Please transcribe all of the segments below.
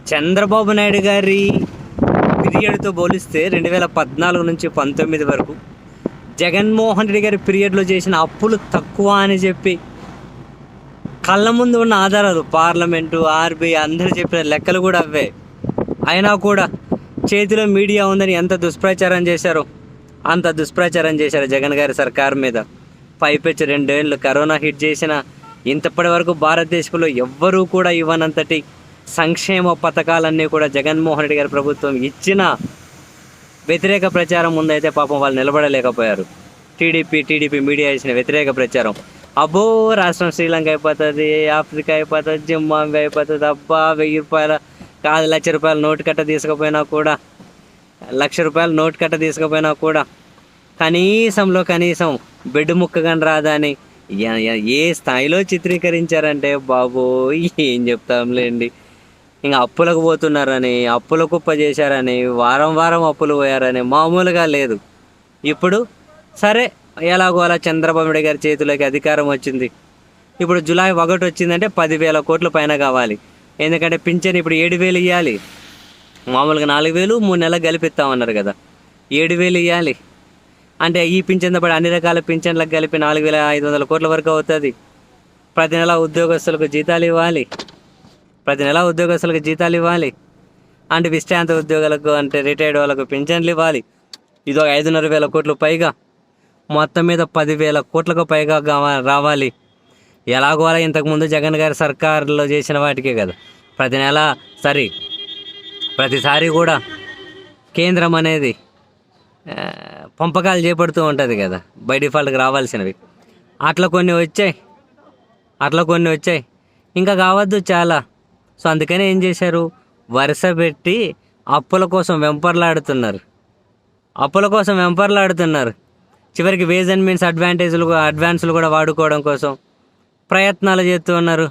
చంద్రబాబు నాయుడు గారి పీరియడ్తో పోలిస్తే 2014 నుంచి 19 వరకు జగన్మోహన్ రెడ్డి గారి పీరియడ్లో చేసిన అప్పులు తక్కువ అని చెప్పి కళ్ళ ముందు ఉన్న ఆధారాలు పార్లమెంటు, ఆర్బీఐ అందరూ చెప్పిన లెక్కలు కూడా అవే. అయినా కూడా చేతిలో మీడియా ఉందని ఎంత దుష్ప్రచారం చేశారో అంత దుష్ప్రచారం చేశారు జగన్ గారి సర్కారు మీద. పైపెచ్చి 2 ఏళ్ళు కరోనా హిట్ చేసిన ఇంతప్పటి వరకు భారతదేశంలో ఎవ్వరూ కూడా ఇవ్వనంతటి సంక్షేమ పథకాలన్నీ కూడా జగన్మోహన్ రెడ్డి గారి ప్రభుత్వం ఇచ్చిన వ్యతిరేక ప్రచారం ముందైతే పాపం వాళ్ళు నిలబడలేకపోయారు. టీడీపీ మీడియా ఇచ్చిన వ్యతిరేక ప్రచారం, అబ్బో రాష్ట్రం శ్రీలంక అయిపోతుంది, ఆఫ్రికా అయిపోతుంది, జింబాబ్వే అయిపోతుంది, అబ్బా 1000 రూపాయల కాదు 1,00,000 రూపాయల నోటు కట్ట తీసుకుపోయినా కూడా, 1,00,000 రూపాయల నోటు కట్ట తీసుకుపోయినా కూడా కనీసం బెడ్ ముక్కగాని రాదని ఏ స్థాయిలో చిత్రీకరించారంటే బాబు ఏం చెప్తాంలేండి. ఇంకా అప్పులకు పోతున్నారని, అప్పుల కుప్ప చేశారని, వారం అప్పులు పోయారని మామూలుగా లేదు. ఇప్పుడు సరే ఎలాగో అలా చంద్రబాబు నాయుడు గారి చేతిలోకి అధికారం వచ్చింది. ఇప్పుడు జూలై 1 వచ్చిందంటే 10,000 కోట్ల పైన కావాలి. ఎందుకంటే పింఛన్ ఇప్పుడు 7,000 ఇవ్వాలి. మామూలుగా 4,000 3 నెలలకు కలిపిస్తామన్నారు కదా, 7,000 ఇవ్వాలి. అంటే ఈ పింఛన్తో పాటు అన్ని రకాల పింఛన్లకు కలిపి 4,500 కోట్ల వరకు అవుతుంది. ప్రతి నెల ఉద్యోగస్తులకు జీతాలు ఇవ్వాలి. అంటే విశ్రాంత ఉద్యోగులకు, అంటే రిటైర్డ్ వాళ్ళకు పింఛన్లు ఇవ్వాలి. ఇది 5,500 కోట్లు పైగా, మొత్తం మీద 10,000 కోట్లకు పైగా రావాలి. ఎలాగో అలా ఇంతకుముందు జగన్ గారి సర్కారులో చేసిన వాటికే కదా ప్రతి నెల ప్రతిసారి కూడా కేంద్రం అనేది పంపకాలు చేపడుతూ ఉంటుంది కదా బై డిఫాల్ట్గా రావాల్సినవి. అట్లా కొన్ని వచ్చాయి, ఇంకా కావద్దు చాలా. సో అందుకని ఏం చేశారు, వరుస పెట్టి అప్పుల కోసం వెంపర్లాడుతున్నారు. చివరికి వేజ్ అండ్ మీన్స్ అడ్వాన్సులు కూడా వాడుకోవడం కోసం ప్రయత్నాలు చేస్తూ ఉన్నారు.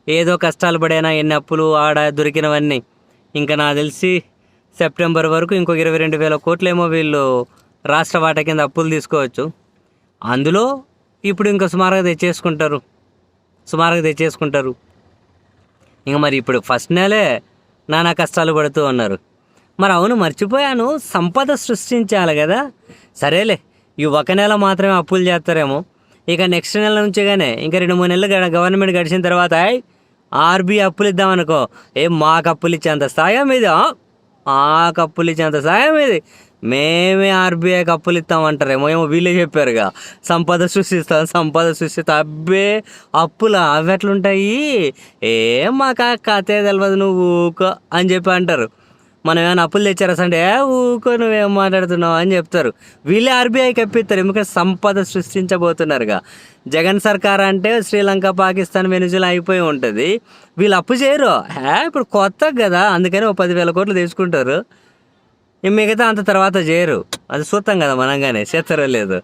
ఏదో కష్టాలు పడైనా ఎన్ని అప్పులు ఆడ దొరికినవన్నీ. ఇంకా నాకు తెలిసి సెప్టెంబర్ వరకు ఇంకో 22,000 కోట్లేమో వీళ్ళు రాష్ట్ర వాటా కింద అప్పులు తీసుకోవచ్చు. అందులో ఇప్పుడు ఇంకా సుమారుగా తెచ్చేసుకుంటారు. ఇంకా మరి ఇప్పుడు ఫస్ట్ నెలే నానా కష్టాలు పడుతూ ఉన్నారు. మరి అవును, మర్చిపోయాను, సంపద సృష్టించాలి కదా. సరేలే, ఈ 1 నెల మాత్రమే అప్పులు చేస్తారేమో. ఇక నెక్స్ట్ నెల నుంచి కానీ ఇంకా 2-3 నెలలు గవర్నమెంట్ గడిచిన తర్వాత ఆర్బీఐ అప్పులు ఇద్దామనుకో, మాకు అప్పులు ఇచ్చేంత సాయం ఇది, మేమే ఆర్బీఐకి అప్పులు ఇస్తామంటారేమో. వీళ్ళే చెప్పారుగా సంపద సృష్టిస్తాం. అబ్బే అప్పులా అవి ఎట్లుంటాయి, మాకు కథే తెలియదు నువ్వు ఊకో అని చెప్పి అంటారు. మనం ఏమైనా అప్పులు తెచ్చారా అంటే ఊకో నువ్వేం మాట్లాడుతున్నావు అని చెప్తారు. వీళ్ళే ఆర్బీఐకి అప్పిస్తారు, ఎందుకంటే సంపద సృష్టించబోతున్నారుగా. జగన్ సర్కార్ అంటే శ్రీలంక, పాకిస్తాన్, వెనిజులా అయిపోయి ఉంటుంది. వీళ్ళు అప్పు చేయరు, ఇప్పుడు కొత్త కదా, అందుకని 10,000 కోట్లు తెచ్చుకుంటారు. మిగతా అంత తర్వాత చేయరు. అది చూస్తాం కదా మనంగానే, చేస్తారో లేదు.